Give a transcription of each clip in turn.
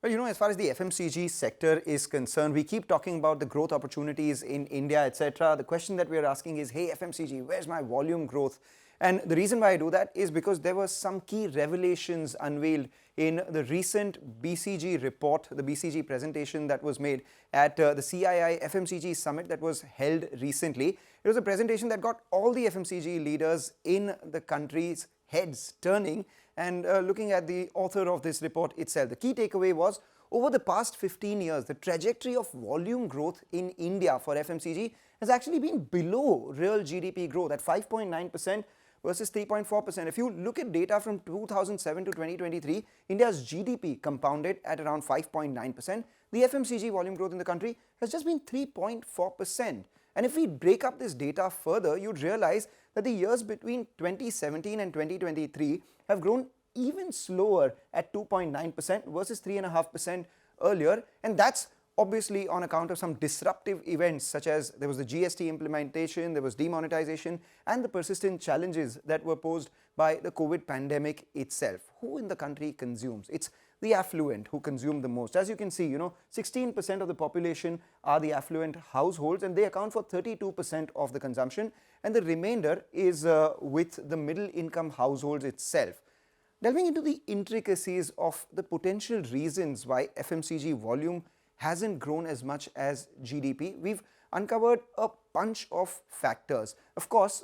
Well, as far as the FMCG sector is concerned, we keep talking about the growth opportunities in India, etc. The question that we are asking is, hey, FMCG, where's my volume growth? And the reason why I do that is because there were some key revelations unveiled in the recent BCG report, the BCG presentation that was made at the CII FMCG summit that was held recently. It was a presentation that got all the FMCG leaders in the country's heads turning and looking at the author of this report itself. The key takeaway was, over the past 15 years, the trajectory of volume growth in India for FMCG has actually been below real GDP growth at 5.9% versus 3.4%. If you look at data from 2007 to 2023, India's GDP compounded at around 5.9%. The FMCG volume growth in the country has just been 3.4%. And if we break up this data further, you'd realize that the years between 2017 and 2023 have grown even slower at 2.9% versus 3.5% earlier. And that's obviously on account of some disruptive events, such as there was the GST implementation, there was demonetization, and the persistent challenges that were posed by the COVID pandemic itself. Who in the country consumes? It's the affluent who consume the most. As you can see, 16% of the population are the affluent households, and they account for 32% of the consumption, and the remainder is with the middle income households itself. Delving into the intricacies of the potential reasons why FMCG volume hasn't grown as much as GDP, we've uncovered a bunch of factors. Of course,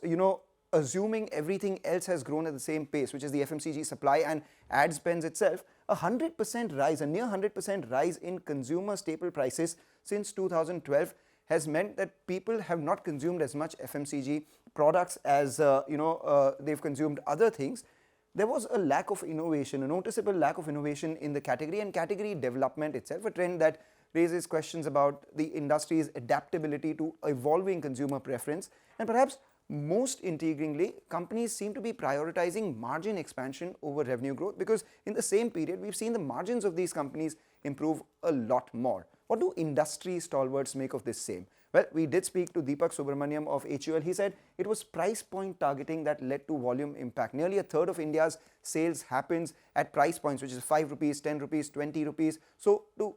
assuming everything else has grown at the same pace, which is the FMCG supply and ad spends itself, a 100% rise, a near 100% rise in consumer staple prices since 2012 has meant that people have not consumed as much FMCG products as they've consumed other things. There was a lack of innovation, a noticeable lack of innovation in the category and category development itself, a trend that raises questions about the industry's adaptability to evolving consumer preference. And perhaps most intriguingly, companies seem to be prioritizing margin expansion over revenue growth, because in the same period, we've seen the margins of these companies improve a lot more. What do industry stalwarts make of this same? Well, we did speak to Deepak Subramaniam of HUL. He said it was price point targeting that led to volume impact. Nearly a third of India's sales happens at price points, which is 5 rupees, 10 rupees, 20 rupees. So to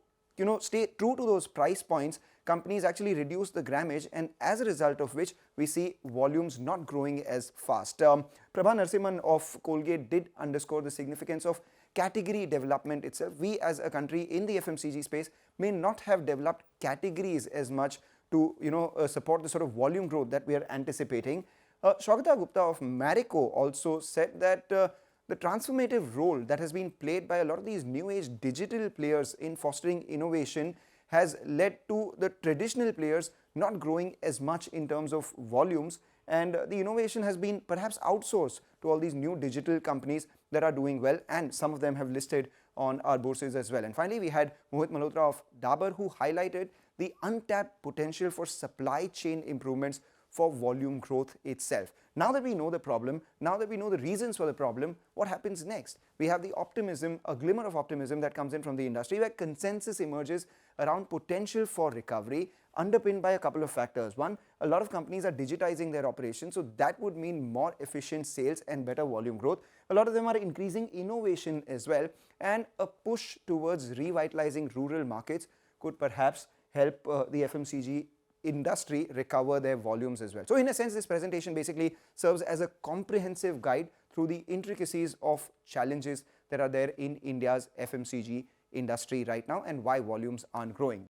stay true to those price points, companies actually reduce the grammage, and as a result of which we see volumes not growing as fast. Prabha Narasimhan of Colgate did underscore the significance of category development itself. We as a country in the FMCG space may not have developed categories as much to support the sort of volume growth that we are anticipating. Shwagata Gupta of Marico also said that the transformative role that has been played by a lot of these new age digital players in fostering innovation has led to the traditional players not growing as much in terms of volumes, and the innovation has been perhaps outsourced to all these new digital companies that are doing well, and some of them have listed on our bourses as well. And finally, we had Mohit Malhotra of Dabur, who highlighted the untapped potential for supply chain improvements for volume growth itself. Now that we know the problem, now that we know the reasons for the problem, what happens next? We have the optimism, a glimmer of optimism that comes in from the industry, where consensus emerges around potential for recovery, underpinned by a couple of factors. One, a lot of companies are digitizing their operations, so that would mean more efficient sales and better volume growth. A lot of them are increasing innovation as well, and a push towards revitalizing rural markets could perhaps help the FMCG industry recover their volumes as well. So in a sense, this presentation basically serves as a comprehensive guide through the intricacies of challenges that are there in India's FMCG industry right now and why volumes aren't growing.